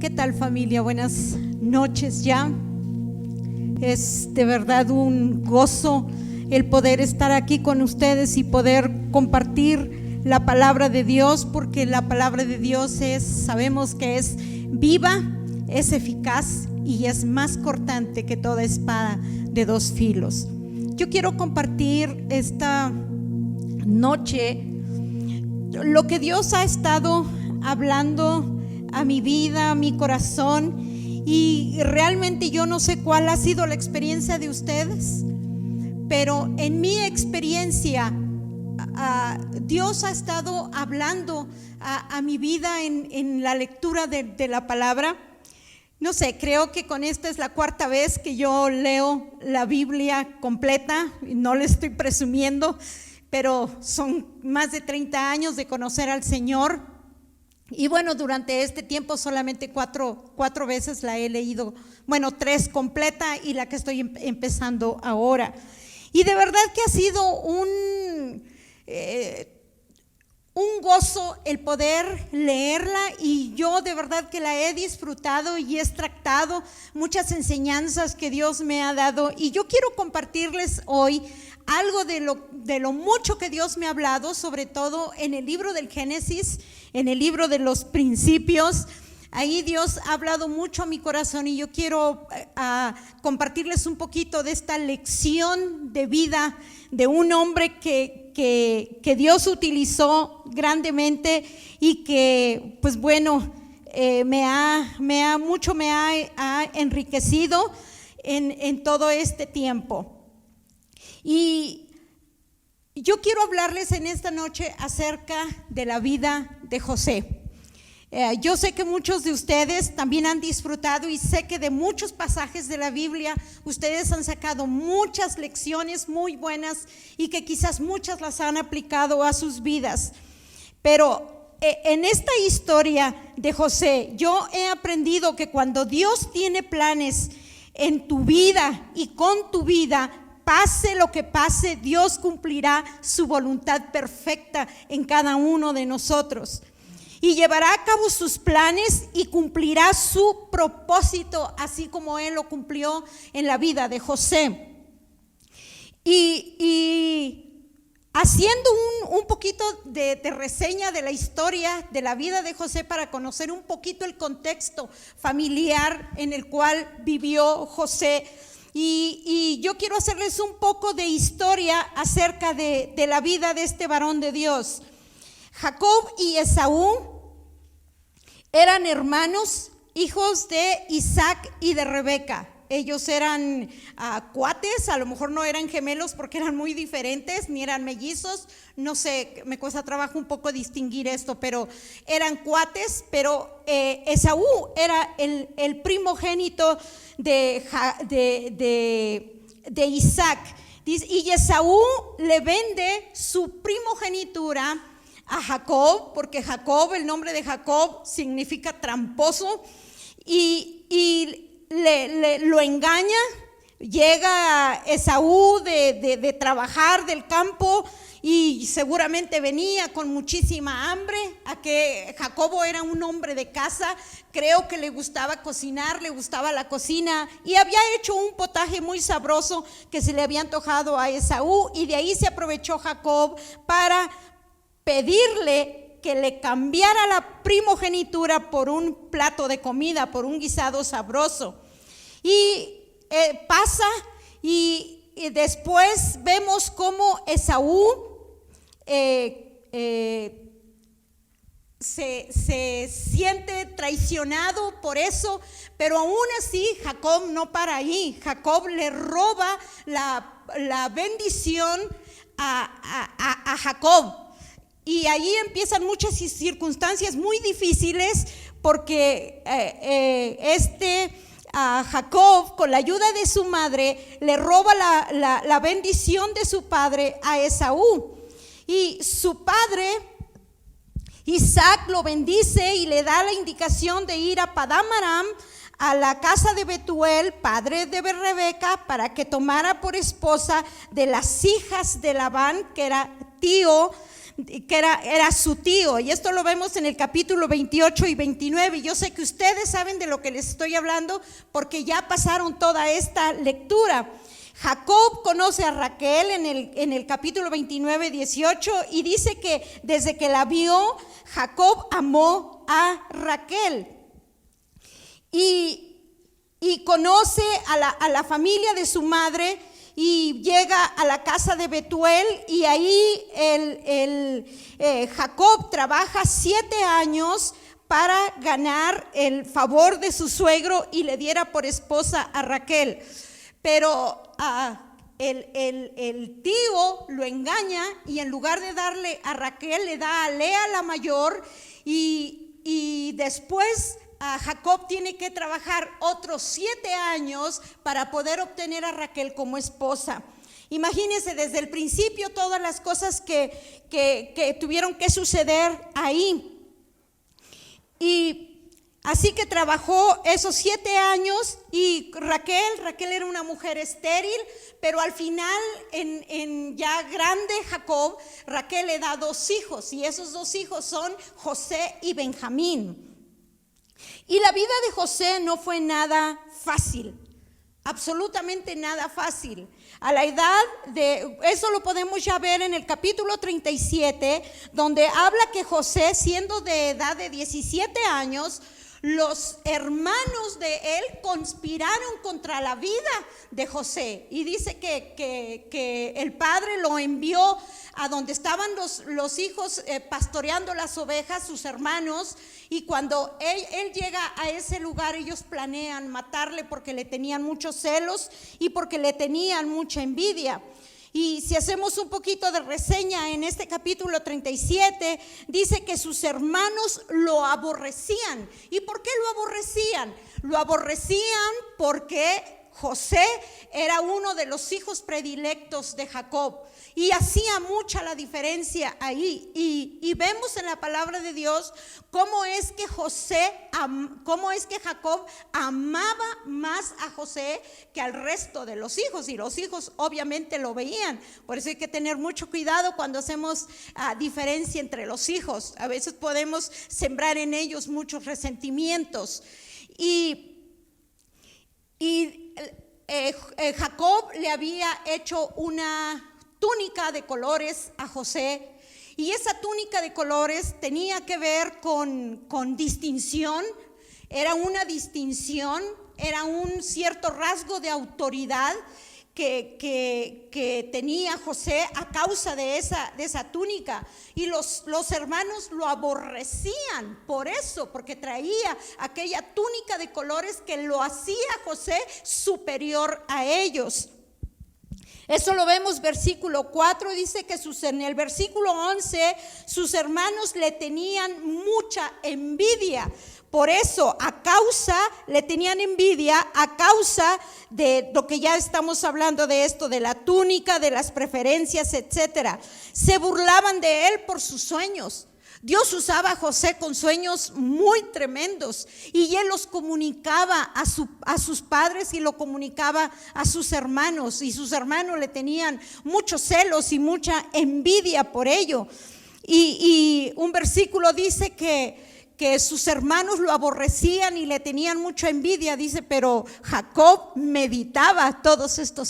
¿Qué tal, familia? Buenas noches ya. Es de verdad un gozo el poder estar aquí con ustedes y poder compartir la palabra de Dios, porque la palabra de Dios sabemos que es viva, es eficaz y es más cortante que toda espada de dos filos. Yo quiero compartir esta noche lo que Dios ha estado hablando a mi vida, a mi corazón, y realmente yo no sé cuál ha sido la experiencia de ustedes, pero en mi experiencia Dios ha estado hablando a mi vida en la lectura de la palabra. No sé, creo que con esta es la cuarta vez que yo leo la Biblia completa, no le estoy presumiendo, pero son más de 30 años de conocer al Señor. Y bueno, durante este tiempo solamente cuatro veces la he leído, bueno, 3 completa y la que estoy empezando ahora. Y de verdad que ha sido un gozo el poder leerla, y yo de verdad que la he disfrutado y he extractado muchas enseñanzas que Dios me ha dado, y yo quiero compartirles hoy algo de lo mucho que Dios me ha hablado, sobre todo en el libro del Génesis, en el libro de los principios. Ahí Dios ha hablado mucho a mi corazón, y yo quiero compartirles un poquito de esta lección de vida de un hombre que Dios utilizó grandemente y que, pues bueno, me ha enriquecido en todo este tiempo. Y yo quiero hablarles en esta noche acerca de la vida de José. Yo sé que muchos de ustedes también han disfrutado, y sé que de muchos pasajes de la Biblia ustedes han sacado muchas lecciones muy buenas, y que quizás muchas las han aplicado a sus vidas. Pero en esta historia de José, yo he aprendido que cuando Dios tiene planes en tu vida y con tu vida, pase lo que pase, Dios cumplirá su voluntad perfecta en cada uno de nosotros, y llevará a cabo sus planes y cumplirá su propósito, así como Él lo cumplió en la vida de José. Y haciendo un poquito de reseña de la historia de la vida de José, para conocer un poquito el contexto familiar en el cual vivió José, y yo quiero hacerles un poco de historia acerca de la vida de este varón de Dios. Jacob y Esaú eran hermanos, hijos de Isaac y de Rebeca. Ellos eran cuates, a lo mejor no eran gemelos porque eran muy diferentes, ni eran mellizos, no sé, me cuesta trabajo un poco distinguir esto, pero eran cuates. Pero Esaú era el primogénito de Isaac, y Esaú le vende su primogenitura a Jacob, porque Jacob, el nombre de Jacob significa tramposo, y lo engaña. Llega Esaú de trabajar del campo, y seguramente venía con muchísima hambre. A que Jacobo era un hombre de casa, creo que le gustaba cocinar, le gustaba la cocina, y había hecho un potaje muy sabroso que se le había antojado a Esaú, y de ahí se aprovechó Jacob para pedirle que le cambiara la primogenitura por un plato de comida, por un guisado sabroso. Y pasa, y después vemos cómo Esaú se siente traicionado por eso, pero aún así Jacob no para ahí. Jacob le roba la bendición a Jacob. Y ahí empiezan muchas circunstancias muy difíciles, porque Jacob, con la ayuda de su madre, le roba la bendición de su padre a Esaú. Y su padre, Isaac, lo bendice y le da la indicación de ir a Padán Aram, a la casa de Betuel, padre de Rebeca, para que tomara por esposa de las hijas de Labán, que era tío que era su tío, y esto lo vemos en el capítulo 28 y 29. Yo sé que ustedes saben de lo que les estoy hablando porque ya pasaron toda esta lectura. Jacob conoce a Raquel en el capítulo 29, 18, y dice que desde que la vio, Jacob amó a Raquel. Y conoce a la familia de su madre y llega a la casa de Betuel, y ahí Jacob trabaja 7 años para ganar el favor de su suegro y le diera por esposa a Raquel. Pero el tío lo engaña y en lugar de darle a Raquel le da a Lea la mayor, y después Jacob tiene que trabajar otros 7 años para poder obtener a Raquel como esposa. Imagínense desde el principio todas las cosas que tuvieron que suceder ahí. Y así que trabajó esos 7 años, y Raquel era una mujer estéril, pero al final, en ya grande Jacob, Raquel le da 2 hijos, y esos 2 hijos son José y Benjamín. Y la vida de José no fue nada fácil, absolutamente nada fácil. A la edad de, eso lo podemos ya ver en el capítulo 37, donde habla que José, siendo de edad de 17 años, los hermanos de él conspiraron contra la vida de José, y dice que el padre lo envió a donde estaban los hijos pastoreando las ovejas, sus hermanos, y cuando él llega a ese lugar, ellos planean matarle porque le tenían muchos celos y porque le tenían mucha envidia. Y si hacemos un poquito de reseña en este capítulo 37, dice que sus hermanos lo aborrecían. ¿Y por qué lo aborrecían? Lo aborrecían porque José era uno de los hijos predilectos de Jacob, y hacía mucha la diferencia ahí. Y vemos en la palabra de Dios cómo es que Jacob amaba más a José que al resto de los hijos, y los hijos obviamente lo veían. Por eso hay que tener mucho cuidado cuando hacemos diferencia entre los hijos. A veces podemos sembrar en ellos muchos resentimientos. Jacob le había hecho una túnica de colores a José, y esa túnica de colores tenía que ver con distinción. Era una distinción, era un cierto rasgo de autoridad que tenía José a causa de esa túnica, y los hermanos lo aborrecían por eso, porque traía aquella túnica de colores que lo hacía a José superior a ellos. Eso lo vemos versículo 4, dice que en el versículo 11 sus hermanos le tenían mucha envidia. Por eso, le tenían envidia a causa de lo que ya estamos hablando de esto, de la túnica, de las preferencias, etcétera. Se burlaban de él por sus sueños. Dios usaba a José con sueños muy tremendos, y él los comunicaba a sus padres y lo comunicaba a sus hermanos, y sus hermanos le tenían muchos celos y mucha envidia por ello. Y un versículo dice que sus hermanos lo aborrecían y le tenían mucha envidia, dice, pero Jacob meditaba todos estos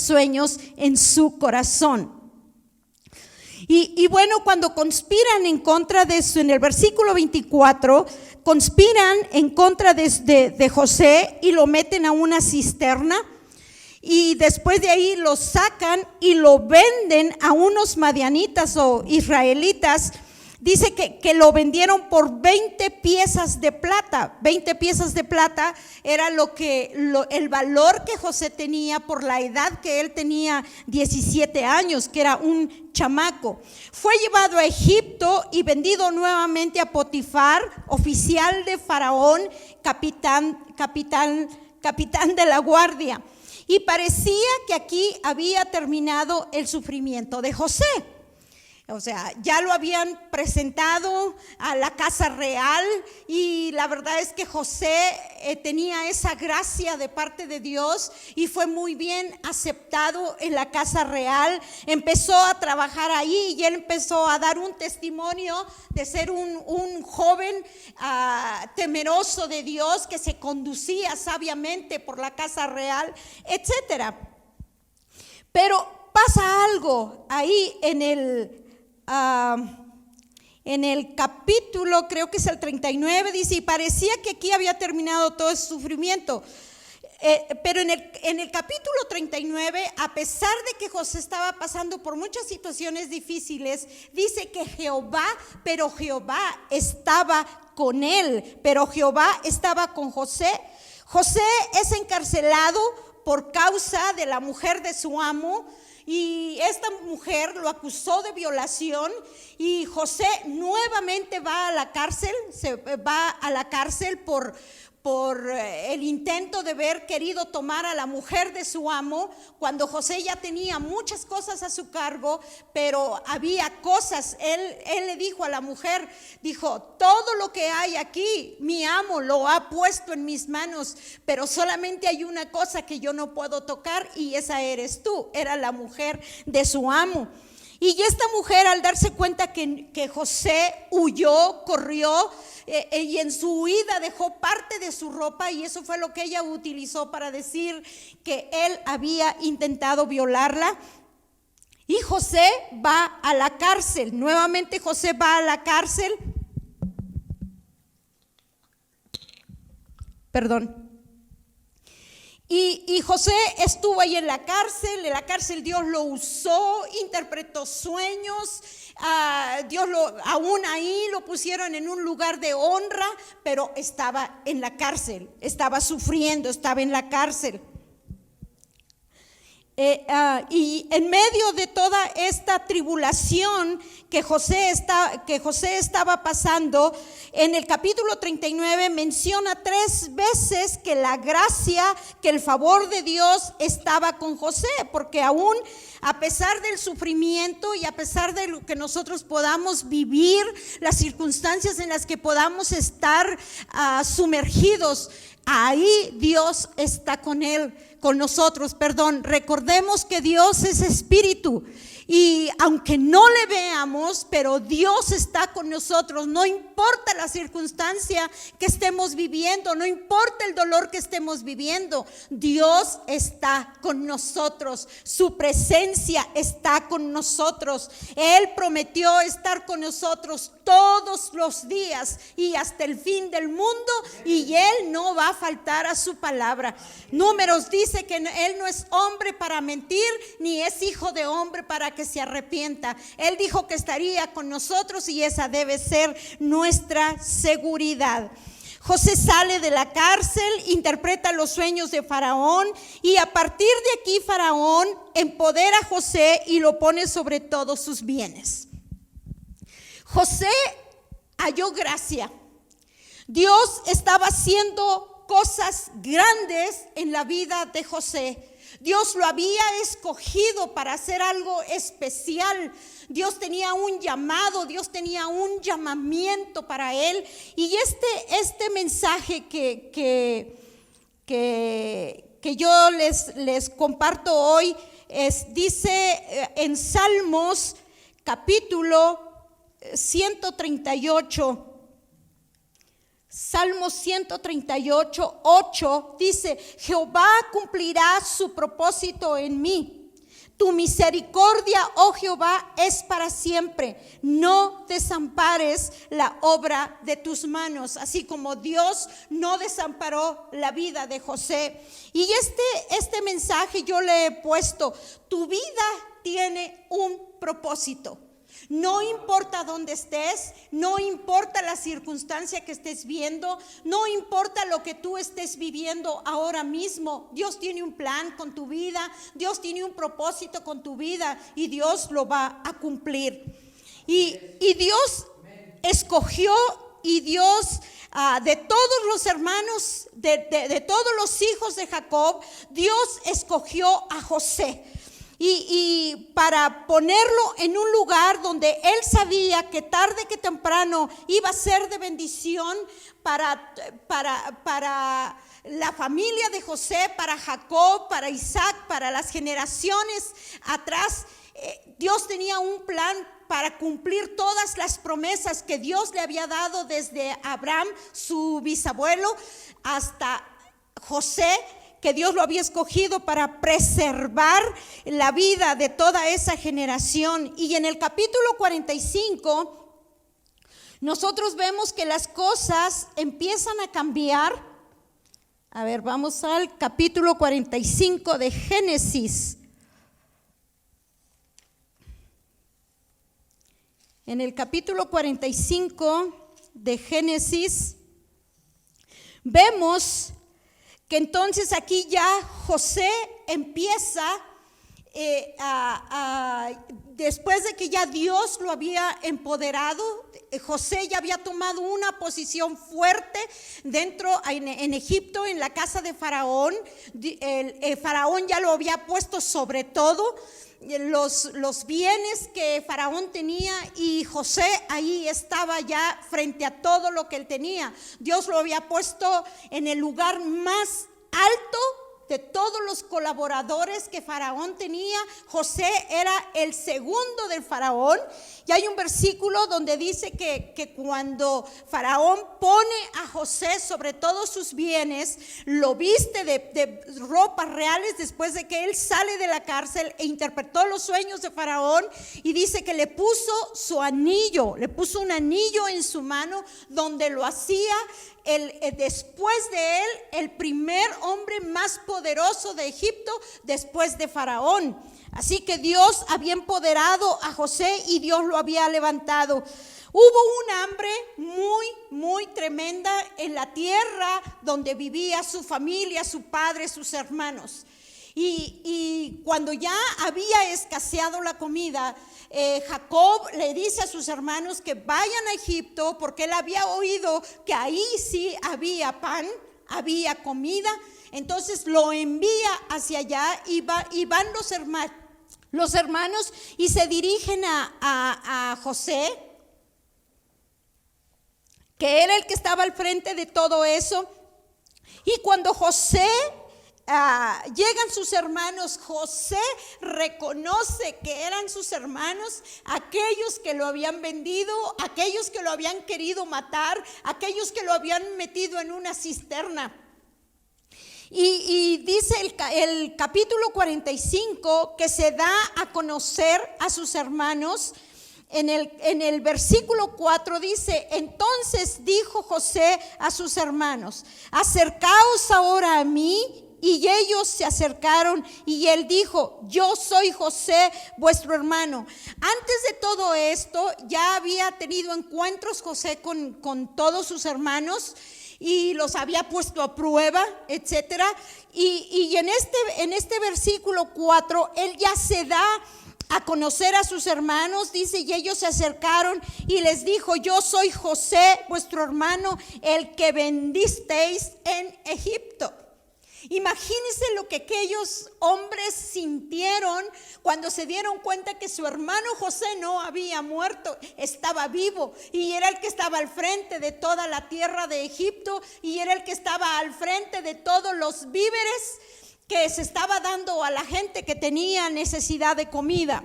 sueños en su corazón. Y bueno, cuando conspiran en contra de eso, en el versículo 24, conspiran en contra de José y lo meten a una cisterna, y después de ahí lo sacan y lo venden a unos madianitas o israelitas. Dice que lo vendieron por 20 piezas de plata. 20 piezas de plata era el valor que José tenía por la edad que él tenía, 17 años, que era un chamaco. Fue llevado a Egipto y vendido nuevamente a Potifar, oficial de Faraón, capitán de la guardia. Y parecía que aquí había terminado el sufrimiento de José. O sea, ya lo habían presentado a la casa real y la verdad es que José tenía esa gracia de parte de Dios y fue muy bien aceptado en la casa real. Empezó a trabajar ahí y él empezó a dar un testimonio de ser un joven temeroso de Dios que se conducía sabiamente por la casa real, etcétera. Pero pasa algo ahí en el capítulo, creo que es el 39, dice, y parecía que aquí había terminado todo ese sufrimiento. Pero en el capítulo 39, a pesar de que José estaba pasando por muchas situaciones difíciles, dice que Jehová estaba con él, pero Jehová estaba con José. José es encarcelado por causa de la mujer de su amo. Y esta mujer lo acusó de violación y José nuevamente va a la cárcel, por el intento de haber querido tomar a la mujer de su amo, cuando José ya tenía muchas cosas a su cargo, pero había cosas. Él le dijo a la mujer, dijo, todo lo que hay aquí, mi amo lo ha puesto en mis manos, pero solamente hay una cosa que yo no puedo tocar y esa eres tú. Era la mujer de su amo. Y esta mujer, al darse cuenta que José huyó, corrió, y en su huida dejó parte de su ropa, y eso fue lo que ella utilizó para decir que él había intentado violarla. Y José va a la cárcel. Nuevamente José va a la cárcel. Y José estuvo ahí en la cárcel Dios lo usó, interpretó sueños, aún ahí lo pusieron en un lugar de honra, pero estaba en la cárcel, estaba sufriendo, estaba en la cárcel. Y en medio de toda esta tribulación que José estaba pasando, en el capítulo 39 menciona 3 veces que la gracia, que el favor de Dios estaba con José, porque aún a pesar del sufrimiento y a pesar de lo que nosotros podamos vivir, las circunstancias en las que podamos estar sumergidos, ahí Dios está con nosotros. Recordemos que Dios es espíritu y aunque no le veamos, pero Dios está con nosotros. No importa la circunstancia que estemos viviendo, no importa el dolor que estemos viviendo, Dios está con nosotros. Su presencia está con nosotros. Él prometió estar con nosotros todos los días y hasta el fin del mundo, y Él no va a faltar a su palabra. Números dice que Él no es hombre para mentir, ni es hijo de hombre para que se arrepienta. Él dijo que estaría con nosotros y esa debe ser nuestra seguridad. José sale de la cárcel, interpreta los sueños de Faraón, y a partir de aquí Faraón empodera a José y lo pone sobre todos sus bienes. José halló gracia. Dios estaba haciendo cosas grandes en la vida de José. Dios lo había escogido para hacer algo especial. Dios tenía un llamado, Dios tenía un llamamiento para él. Y este mensaje que yo les comparto hoy dice en Salmos capítulo 138. Salmo 138, 8 dice: Jehová cumplirá su propósito en mí. Tu misericordia, oh Jehová, es para siempre. No desampares la obra de tus manos. Así como Dios no desamparó la vida de José. Y este mensaje yo le he puesto: tu vida tiene un propósito. No importa dónde estés, no importa la circunstancia que estés viendo, no importa lo que tú estés viviendo ahora mismo. Dios tiene un plan con tu vida, Dios tiene un propósito con tu vida y Dios lo va a cumplir. Y Dios escogió, y Dios de todos los hermanos, de todos los hijos de Jacob, Dios escogió a José. y para ponerlo en un lugar donde él sabía que tarde que temprano iba a ser de bendición para la familia de José, para Jacob, para Isaac, para las generaciones atrás. Dios tenía un plan para cumplir todas las promesas que Dios le había dado desde Abraham, su bisabuelo, hasta José, que Dios lo había escogido para preservar la vida de toda esa generación. Y en el capítulo 45, nosotros vemos que las cosas empiezan a cambiar. A ver, vamos al capítulo 45 de Génesis. En el capítulo 45 de Génesis, vemos que entonces aquí ya José empieza después de que ya Dios lo había empoderado. José ya había tomado una posición fuerte dentro en Egipto, en la casa de Faraón. El Faraón ya lo había puesto sobre todo los bienes que Faraón tenía, y José ahí estaba ya frente a todo lo que él tenía. Dios lo había puesto en el lugar más alto de todos los colaboradores que Faraón tenía. José era el segundo del Faraón. Y hay un versículo donde dice que cuando Faraón pone a José sobre todos sus bienes, lo viste de ropas reales después de que él sale de la cárcel e interpretó los sueños de Faraón, y dice que le puso su anillo, le puso un anillo en su mano donde lo hacía después de él el primer hombre más poderoso de Egipto después de Faraón. Así que Dios había empoderado a José y Dios lo había levantado. Hubo un hambre muy, muy tremenda en la tierra donde vivía su familia, su padre, sus hermanos. Y cuando ya había escaseado la comida, Jacob le dice a sus hermanos que vayan a Egipto, porque él había oído que ahí sí había pan, había comida. Entonces lo envía hacia allá y van los hermanos y se dirigen a José, que era el que estaba al frente de todo eso. Y cuando José llegan sus hermanos, José reconoce que eran sus hermanos, aquellos que lo habían vendido, aquellos que lo habían querido matar, aquellos que lo habían metido en una cisterna. Y dice el capítulo 45 que se da a conocer a sus hermanos. En el versículo 4 dice: entonces dijo José a sus hermanos: acercaos ahora a mí. Y ellos se acercaron, y él dijo: yo soy José, vuestro hermano. Antes de todo esto ya había tenido encuentros José con todos sus hermanos, y los había puesto a prueba, etcétera. Y en este versículo 4 él ya se da a conocer a sus hermanos. Dice: y ellos se acercaron y les dijo: yo soy José, vuestro hermano, el que vendisteis en Egipto. Imagínense lo que aquellos hombres sintieron cuando se dieron cuenta que su hermano José no había muerto, estaba vivo, y era el que estaba al frente de toda la tierra de Egipto, y era el que estaba al frente de todos los víveres que se estaba dando a la gente que tenía necesidad de comida.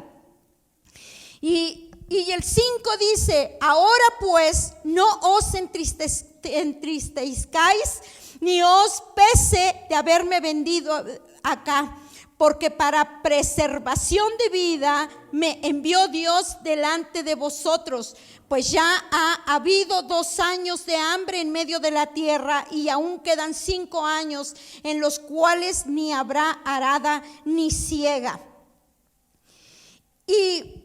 Y el 5 dice: ahora pues no os entristezcáis, ni os pese de haberme vendido acá, porque para preservación de vida me envió Dios delante de vosotros, pues ya ha habido 2 años de hambre en medio de la tierra, y aún quedan 5 años en los cuales ni habrá arada ni siega. Y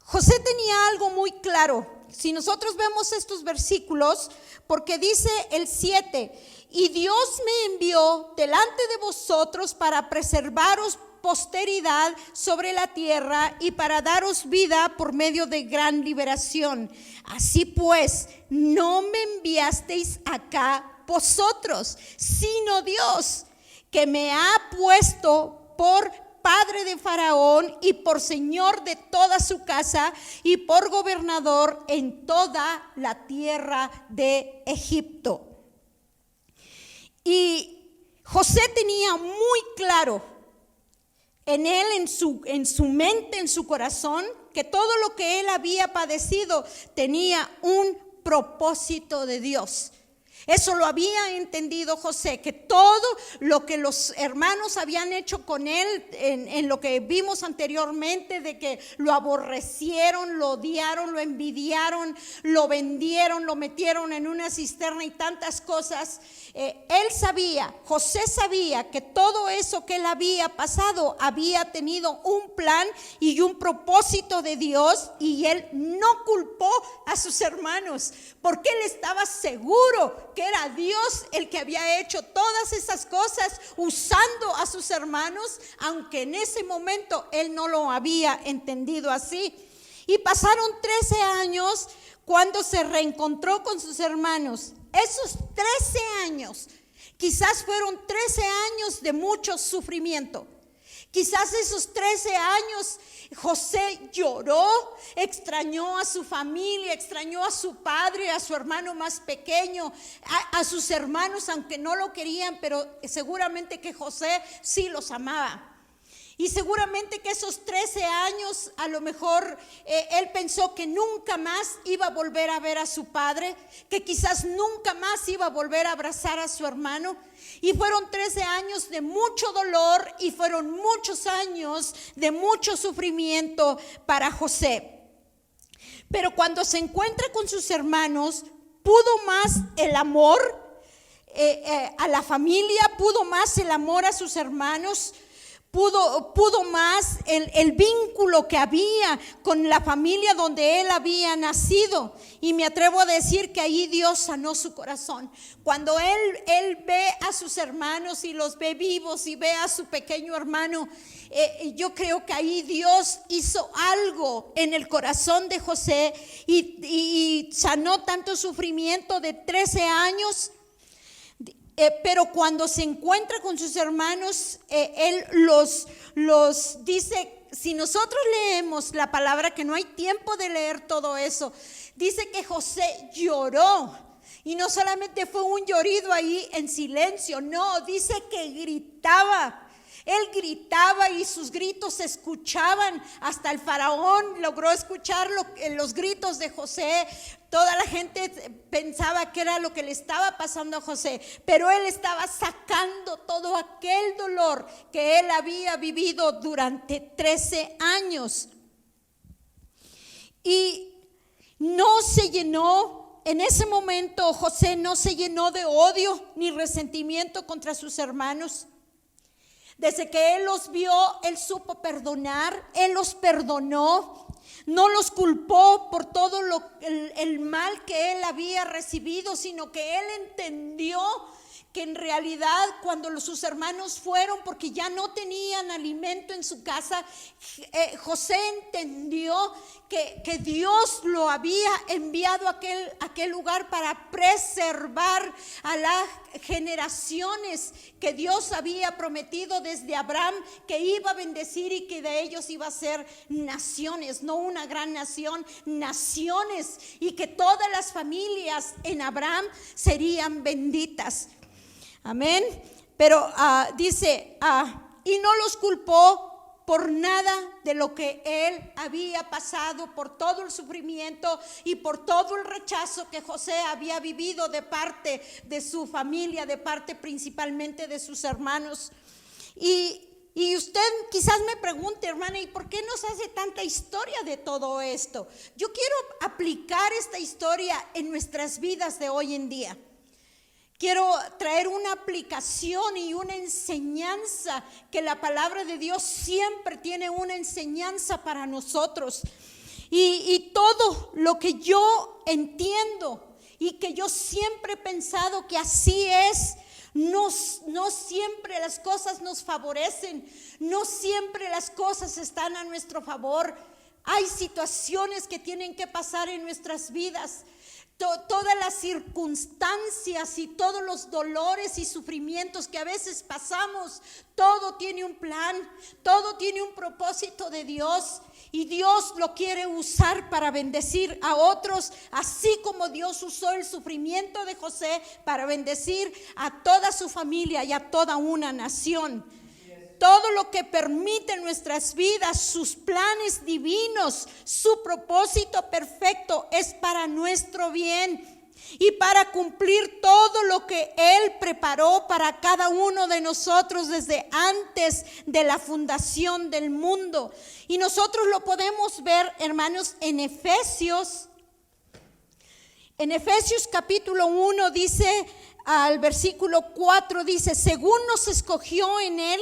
José tenía algo muy claro. Si nosotros vemos estos versículos, porque dice el 7: y Dios me envió delante de vosotros para preservaros posteridad sobre la tierra y para daros vida por medio de gran liberación. Así pues, no me enviasteis acá vosotros, sino Dios, que me ha puesto por padre de Faraón y por señor de toda su casa y por gobernador en toda la tierra de Egipto. Y José tenía muy claro en él, en su mente, en su corazón, que todo lo que él había padecido tenía un propósito de Dios. Eso lo había entendido José, que todo lo que los hermanos habían hecho con él, en lo que vimos anteriormente, de que lo aborrecieron, lo odiaron, lo envidiaron, lo vendieron, lo metieron en una cisterna y tantas cosas, él sabía, José sabía que todo eso que él había pasado había tenido un plan y un propósito de Dios, y él no culpó a sus hermanos, porque él estaba seguro que era Dios el que había hecho todas esas cosas usando a sus hermanos, aunque en ese momento él no lo había entendido así. Y pasaron 13 años cuando se reencontró con sus hermanos. Esos 13 años quizás fueron 13 años de mucho sufrimiento. Quizás esos 13 años José lloró, extrañó a su familia, extrañó a su padre, a su hermano más pequeño, a sus hermanos, aunque no lo querían, pero seguramente que José sí los amaba. Y seguramente que esos 13 años a lo mejor él pensó que nunca más iba a volver a ver a su padre, que quizás nunca más iba a volver a abrazar a su hermano. Y fueron 13 años de mucho dolor y fueron muchos años de mucho sufrimiento para José. Pero cuando se encuentra con sus hermanos, pudo más el amor a la familia, pudo más el amor a sus hermanos. Pudo más el vínculo que había con la familia donde él había nacido. Y me atrevo a decir que ahí Dios sanó su corazón. Cuando él ve a sus hermanos y los ve vivos y ve a su pequeño hermano, yo creo que ahí Dios hizo algo en el corazón de José y sanó tanto sufrimiento de 13 años. Pero cuando se encuentra con sus hermanos, él los dice, si nosotros leemos la palabra, que no hay tiempo de leer todo eso, dice que José lloró. Y no solamente fue un llorido ahí en silencio, no, dice que gritaba. Él gritaba y sus gritos se escuchaban, hasta el faraón logró escuchar los gritos de José. Toda la gente pensaba que era lo que le estaba pasando a José, pero él estaba sacando todo aquel dolor que él había vivido durante 13 años. Y no se llenó, en ese momento José no se llenó de odio ni resentimiento contra sus hermanos. Desde que él los vio, él supo perdonar, él los perdonó, no los culpó por todo el mal que él había recibido, sino que él entendió que en realidad cuando sus hermanos fueron porque ya no tenían alimento en su casa, José entendió que Dios lo había enviado a aquel lugar para preservar a las generaciones que Dios había prometido desde Abraham, que iba a bendecir y que de ellos iba a ser naciones, no una gran nación, naciones, y que todas las familias en Abraham serían benditas. Amén. Pero dice, y no los culpó por nada de lo que él había pasado, por todo el sufrimiento y por todo el rechazo que José había vivido de parte de su familia, de parte principalmente de sus hermanos. Y usted quizás me pregunte, hermana, ¿y por qué nos hace tanta historia de todo esto? Yo quiero aplicar esta historia en nuestras vidas de hoy en día. Quiero traer una aplicación y una enseñanza, que la palabra de Dios siempre tiene una enseñanza para nosotros. Y todo lo que yo entiendo y que yo siempre he pensado que así es, no siempre las cosas nos favorecen, no siempre las cosas están a nuestro favor. Hay situaciones que tienen que pasar en nuestras vidas. todas las circunstancias y todos los dolores y sufrimientos que a veces pasamos, todo tiene un plan, todo tiene un propósito de Dios. Y Dios lo quiere usar para bendecir a otros, así como Dios usó el sufrimiento de José para bendecir a toda su familia y a toda una nación. Todo lo que permite nuestras vidas, sus planes divinos, su propósito perfecto es para nuestro bien y para cumplir todo lo que Él preparó para cada uno de nosotros desde antes de la fundación del mundo. Y nosotros lo podemos ver, hermanos, en Efesios. En Efesios capítulo 1 dice, al versículo 4 dice: según nos escogió en Él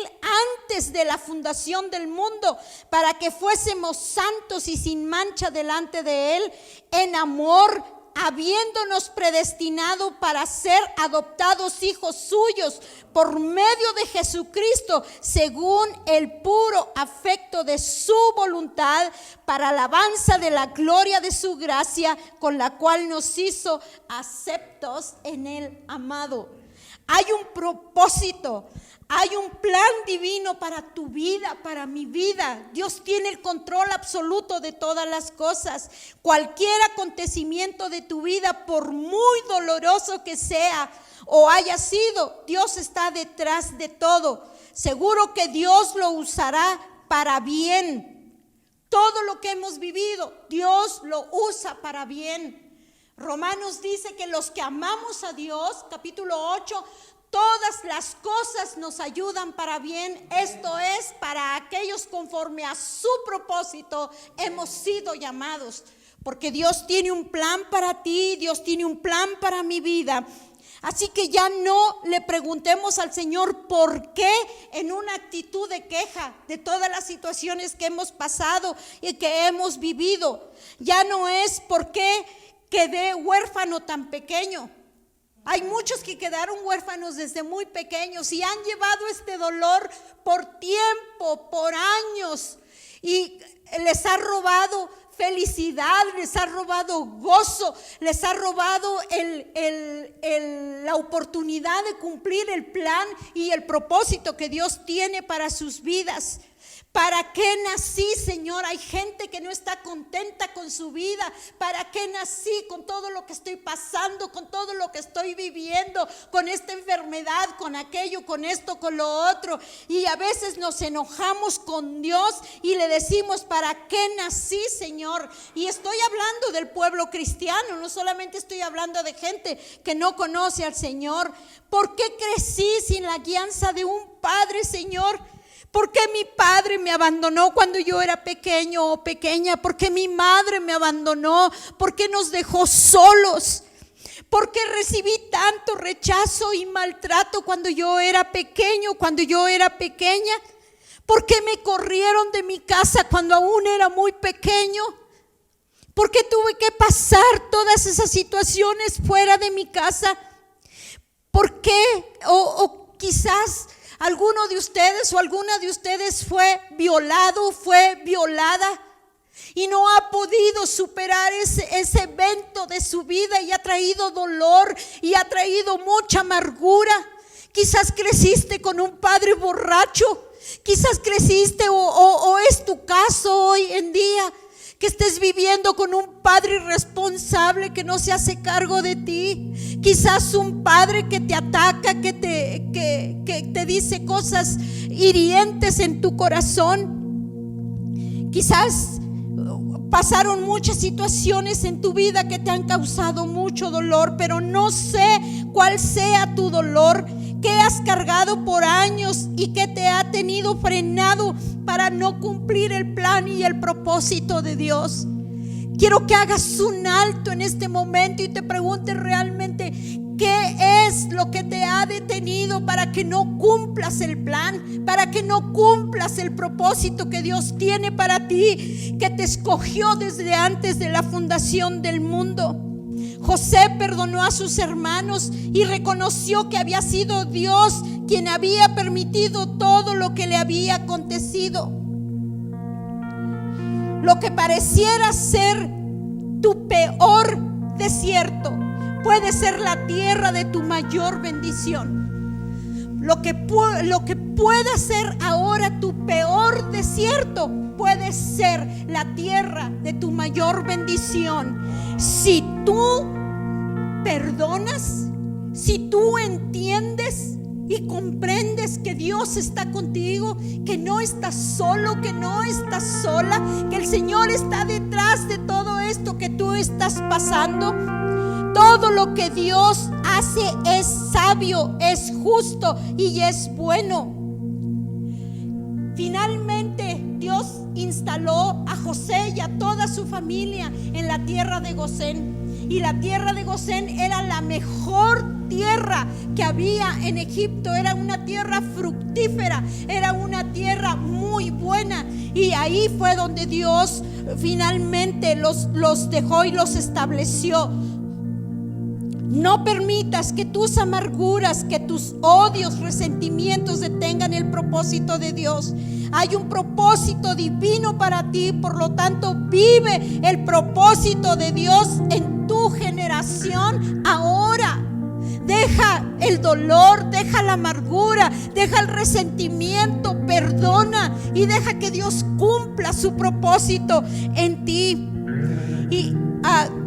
antes de la fundación del mundo, para que fuésemos santos y sin mancha delante de Él, en amor, habiéndonos predestinado para ser adoptados hijos suyos por medio de Jesucristo, según el puro afecto de su voluntad, para alabanza de la gloria de su gracia, con la cual nos hizo aceptos en el amado. Hay un propósito, hay un plan divino para tu vida, para mi vida. Dios tiene el control absoluto de todas las cosas. Cualquier acontecimiento de tu vida, por muy doloroso que sea o haya sido, Dios está detrás de todo. Seguro que Dios lo usará para bien. Todo lo que hemos vivido, Dios lo usa para bien. Romanos dice que los que amamos a Dios, capítulo 8, todas las cosas nos ayudan para bien. Esto es para aquellos conforme a su propósito hemos sido llamados. Porque Dios tiene un plan para ti, Dios tiene un plan para mi vida. Así que ya no le preguntemos al Señor por qué en una actitud de queja de todas las situaciones que hemos pasado y que hemos vivido. Ya no es por qué quedé huérfano tan pequeño. Hay muchos que quedaron huérfanos desde muy pequeños y han llevado este dolor por tiempo, por años, y les ha robado felicidad, les ha robado gozo, les ha robado la oportunidad de cumplir el plan y el propósito que Dios tiene para sus vidas. ¿Para qué nací, Señor? Hay gente que no está contenta con su vida. ¿Para qué nací con todo lo que estoy pasando, con todo lo que estoy viviendo, con esta enfermedad, con aquello, con esto, con lo otro? Y a veces nos enojamos con Dios y le decimos: ¿para qué nací, Señor? Y estoy hablando del pueblo cristiano, no solamente estoy hablando de gente que no conoce al Señor. ¿Por qué crecí sin la guianza de un padre, Señor? ¿Por qué mi padre me abandonó cuando yo era pequeño o pequeña? ¿Por qué mi madre me abandonó? ¿Por qué nos dejó solos? ¿Por qué recibí tanto rechazo y maltrato cuando yo era pequeño, cuando yo era pequeña? ¿Por qué me corrieron de mi casa cuando aún era muy pequeño? ¿Por qué tuve que pasar todas esas situaciones fuera de mi casa? ¿Por qué? O quizás alguno de ustedes o alguna de ustedes fue violado, fue violada y no ha podido superar ese evento de su vida y ha traído dolor y ha traído mucha amargura. Quizás creciste con un padre borracho, quizás creciste o es tu caso hoy en día, que estés viviendo con un padre irresponsable que no se hace cargo de ti. Quizás un padre que te ataca, que te dice cosas hirientes en tu corazón. Quizás pasaron muchas situaciones en tu vida que te han causado mucho dolor, pero no sé cuál sea tu dolor, que has cargado por años y que te ha tenido frenado para no cumplir el plan y el propósito de Dios. Quiero que hagas un alto en este momento y te preguntes realmente qué es lo que te ha detenido para que no cumplas el plan, para que no cumplas el propósito que Dios tiene para ti, que te escogió desde antes de la fundación del mundo. José perdonó a sus hermanos y reconoció que había sido Dios quien había permitido todo lo que le había acontecido. Lo que pareciera ser tu peor desierto puede ser la tierra de tu mayor bendición. Lo que pueda ser ahora tu peor desierto puede ser la tierra de tu mayor bendición. Si tú perdonas, si tú entiendes y comprendes que Dios está contigo, que no estás solo, que no estás sola, que el Señor está detrás de todo esto que tú estás pasando. Todo lo que Dios hace es sabio, es justo y es bueno. Finalmente Dios instaló a José y a toda su familia en la tierra de Gosén. Y la tierra de Gosén era la mejor tierra que había en Egipto. Era una tierra fructífera, era una tierra muy buena. Y ahí fue donde Dios finalmente los dejó y los estableció. No permitas que tus amarguras, que tus odios, resentimientos detengan el propósito de Dios. Hay un propósito divino para ti, por lo tanto vive el propósito de Dios en tu generación ahora. Deja el dolor, deja la amargura, deja el resentimiento, perdona y deja que Dios cumpla su propósito en ti. Y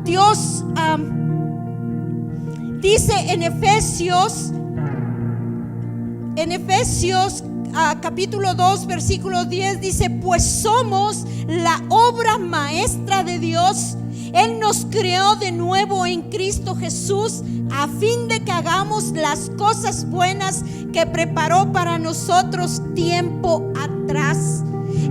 Dios dice en Efesios capítulo 2 versículo 10, dice: pues somos la obra maestra de Dios. Él nos creó de nuevo en Cristo Jesús a fin de que hagamos las cosas buenas que preparó para nosotros tiempo atrás.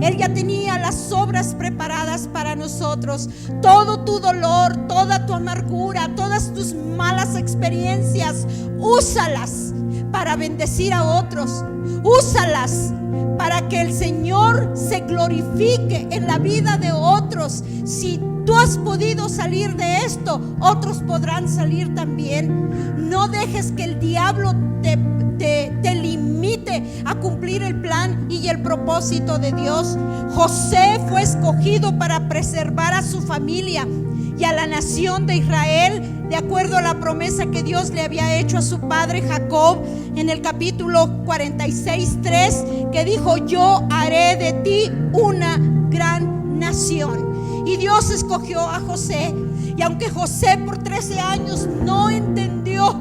Él ya tenía las obras preparadas para nosotros. Todo tu dolor, toda tu amargura, todas tus malas experiencias, úsalas para bendecir a otros. Úsalas para que el Señor se glorifique en la vida de otros. Si tú has podido salir de esto, otros podrán salir también. No dejes que el diablo te limite a cumplir el plan y el propósito de Dios. José fue escogido para preservar a su familia y a la nación de Israel, de acuerdo a la promesa que Dios le había hecho a su padre Jacob en el capítulo 46:3, que dijo: yo haré de ti una gran nación. Y Dios escogió a José, y aunque José por 13 años no entendió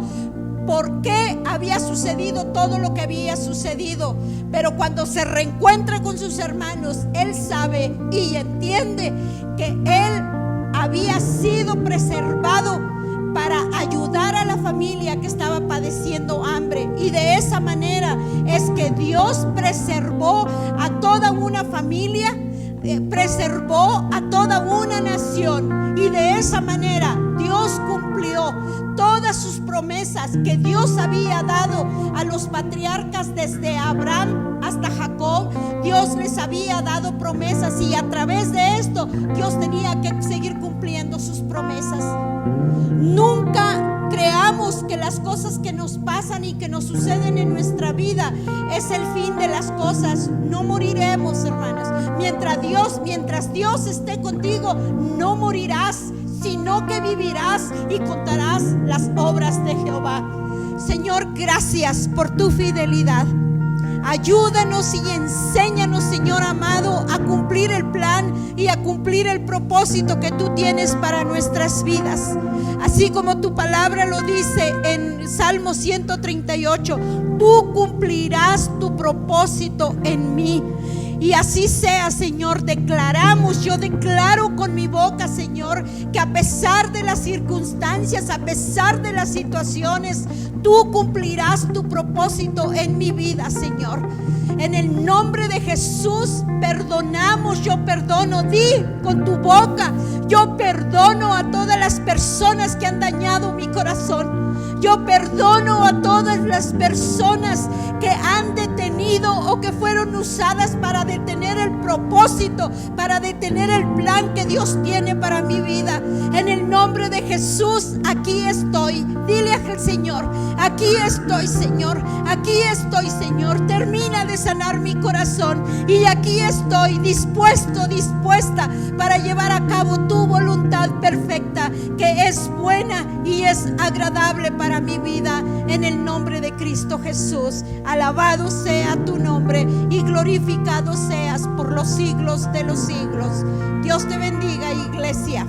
por qué había sucedido todo lo que había sucedido, pero cuando se reencuentra con sus hermanos, él sabe y entiende que él había sido preservado para ayudar a la familia que estaba padeciendo hambre. Y de esa manera es que Dios preservó a toda una familia, preservó a toda una nación. Y de esa manera Dios cumplió todas sus promesas que Dios había dado a los patriarcas desde Abraham hasta Jacob. Dios les había dado promesas, y a través de esto Dios tenía que seguir cumpliendo sus promesas. Nunca creamos que las cosas que nos pasan y que nos suceden en nuestra vida es el fin de las cosas. No moriremos, hermanos. Mientras Dios esté contigo, no morirás, sino que vivirás y contarás las obras de Jehová. Señor, gracias por tu fidelidad. Ayúdanos y enséñanos, Señor amado, a cumplir el plan y a cumplir el propósito que tú tienes para nuestras vidas. Así como tu palabra lo dice en Salmo 138, tú cumplirás tu propósito en mí. Y así sea, Señor. Yo declaro con mi boca, Señor, que a pesar de las circunstancias, a pesar de las situaciones, tú cumplirás tu propósito en mi vida, Señor. En el nombre de Jesús perdonamos, yo perdono. Di con tu boca: yo perdono a todas las personas que han dañado mi corazón. Yo perdono a todas las personas que han detenido o que fueron usadas para detener el propósito, para detener el plan que Dios tiene para mi vida. En el nombre de Jesús, aquí estoy. Dile al Señor: aquí estoy, Señor, aquí estoy, Señor. Termina de sanar mi corazón y aquí estoy dispuesta para llevar a cabo tu voluntad perfecta, que es buena y es agradable para mi vida. En el nombre de Cristo Jesús, alabado sea tu nombre y glorificado seas por los siglos de los siglos. Dios te bendiga, iglesia.